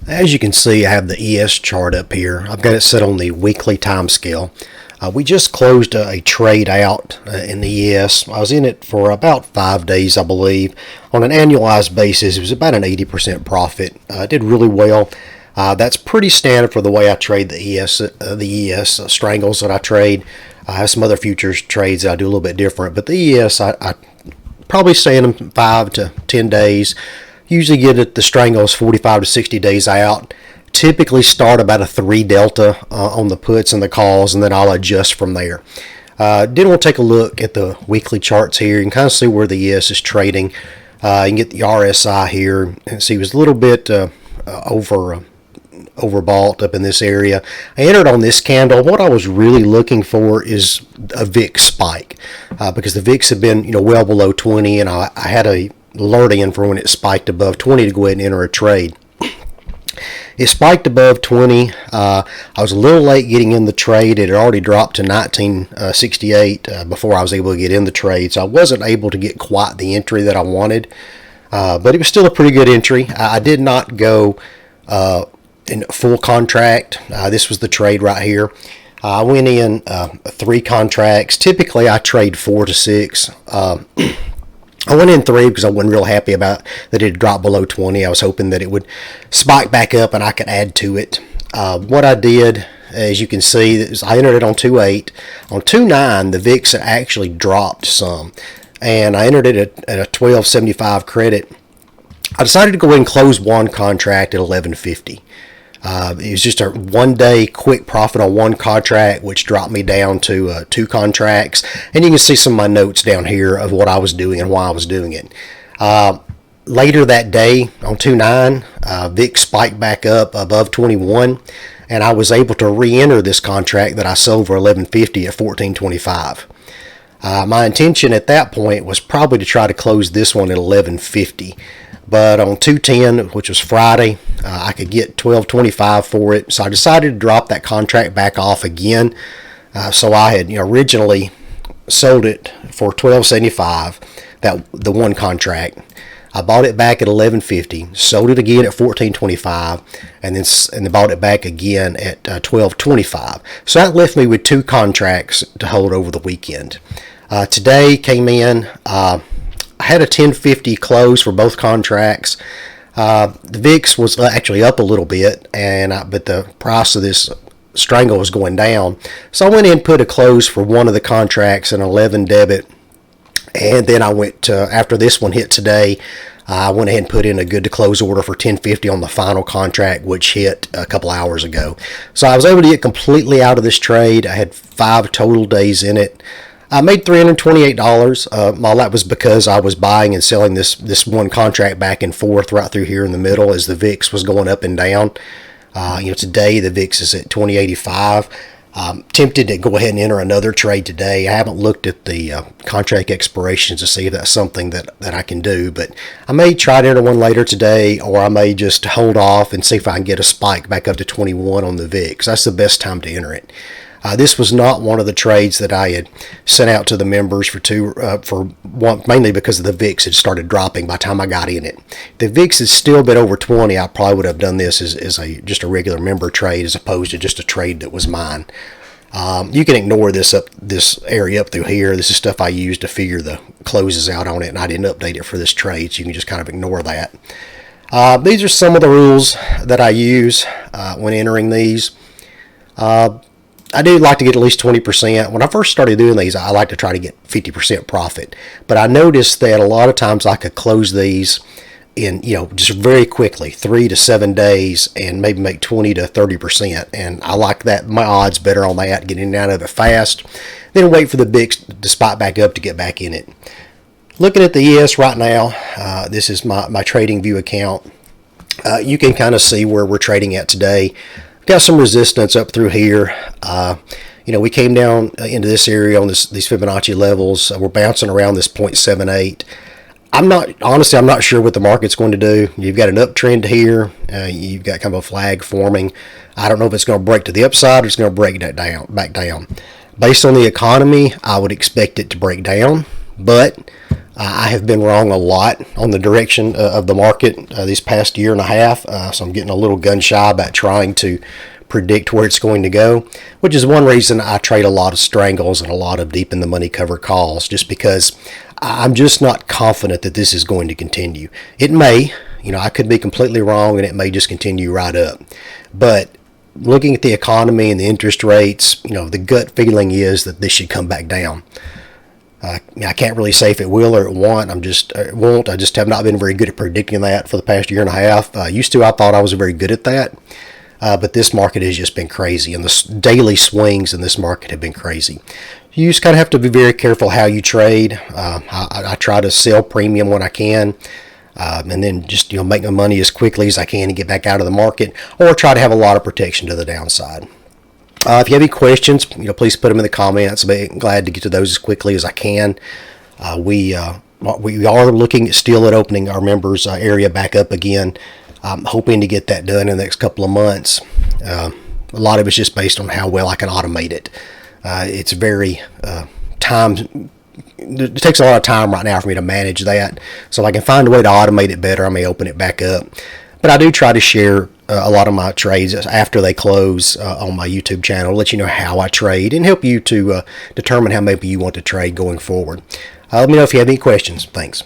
As you can see, I have the ES chart up here. I've got it set on the weekly time scale. We just closed a trade out in the ES. I was in it for about 5 days, I believe. On an annualized basis, it was about an 80% profit. Did really well. That's pretty standard for the way I trade the ES strangles that I trade. I have some other futures trades that I do a little bit different, but the ES, I probably stay in them 5 to 10 days. Usually get it the strangles 45 to 60 days out. Typically start about a 3 delta on the puts and the calls, and then I'll adjust from there. Did want to take a look at the weekly charts here and kind of see where the ES is trading. You can get the RSI here and see it was a little bit overbought up in this area. I entered on this candle. What I was really looking for is a VIX spike because the VIX had been well below 20, and I had a alert in for when it spiked above 20 to go ahead and enter a trade. It spiked above 20. I was a little late getting in the trade. It had already dropped to 1968 before I was able to get in the trade, so I wasn't able to get quite the entry that I wanted, but it was still a pretty good entry. I did not go in full contract. This was the trade right here. I went in 3 contracts. Typically I trade 4 to 6. I went in 3 because I wasn't real happy about that it had dropped below 20. I was hoping that it would spike back up and I could add to it. What I did, as you can see, is I entered it on 2.8. On 2.9, the VIX had actually dropped some, and I entered it at a 12.75 credit. I decided to go ahead and close one contract at 11.50. It was just a 1 day quick profit on one contract, which dropped me down to 2 contracts. And you can see some of my notes down here of what I was doing and why I was doing it. Later that day on 2.9, VIX spiked back up above 21, and I was able to re-enter this contract that I sold for 11.50 at 14.25. My intention at that point was probably to try to close this one at 11.50. But on 2.10, which was Friday, I could get 12.25 for it. So I decided to drop that contract back off again. So I had originally sold it for 12.75, the one contract. I bought it back at 11.50, sold it again at 14.25, and then bought it back again at 12.25. So that left me with 2 contracts to hold over the weekend. Today came in. I had a 10.50 close for both contracts. The VIX was actually up a little bit, but the price of this Strangle was going down. So I went in and put a close for one of the contracts, an 11 debit, and then I went to, after this one hit today, I went ahead and put in a good to close order for 10.50 on the final contract, which hit a couple hours ago. So I was able to get completely out of this trade. I had 5 total days in it. I made $328. All that was because I was buying and selling this one contract back and forth right through here in the middle as the VIX was going up and down. Today the VIX is at 20.85. Tempted to go ahead and enter another trade today. I haven't looked at the contract expirations to see if that's something that I can do, but I may try to enter one later today, or I may just hold off and see if I can get a spike back up to 21 on the VIX. That's the best time to enter it. This was not one of the trades that I had sent out to the members for one, mainly because of the VIX had started dropping by the time I got in it. If the VIX had still been over 20, I probably would have done this as just a regular member trade as opposed to just a trade that was mine. You can ignore this area up through here. This is stuff I used to figure the closes out on it, and I didn't update it for this trade, so you can just kind of ignore that. These are some of the rules that I use when entering these. I do like to get at least 20%. When I first started doing these, I like to try to get 50% profit. But I noticed that a lot of times I could close these in, just very quickly, 3 to 7 days, and maybe make 20 to 30%. And I like that. My odds better on that, getting out of it fast. Then wait for the VIX to spike back up to get back in it. Looking at the ES right now, this is my trading view account. You can kind of see where we're trading at today. Got some resistance up through here. We came down into this area on these Fibonacci levels. We're bouncing around this 0.78. I'm not sure what the market's going to do. You've got an uptrend here. You've got kind of a flag forming. I don't know if it's going to break to the upside or it's going to break that back down. Based on the economy, I would expect it to break down. but I have been wrong a lot on the direction of the market this past year and a half, so I'm getting a little gun shy about trying to predict where it's going to go, which is one reason I trade a lot of strangles and a lot of deep in the money cover calls, just because I'm just not confident that this is going to continue. It may, I could be completely wrong and it may just continue right up. But looking at the economy and the interest rates, the gut feeling is that this should come back down. I can't really say if it will or it won't. It won't. I just have not been very good at predicting that for the past year and a half. Used to, I thought I was very good at that. But this market has just been crazy, and the daily swings in this market have been crazy. You just kind of have to be very careful how you trade. I try to sell premium when I can, and then just make my money as quickly as I can and get back out of the market, or try to have a lot of protection to the downside. If you have any questions, please put them in the comments. I'll be glad to get to those as quickly as I can. We are looking at still at opening our members area back up again. I'm hoping to get that done in the next couple of months. A lot of it's just based on how well I can automate it. It's very time. It takes a lot of time right now for me to manage that. So if I can find a way to automate it better, I may open it back up. But I do try to share a lot of my trades after they close on my YouTube channel, let you know how I trade and help you to determine how maybe you want to trade going forward. Let me know if you have any questions. Thanks.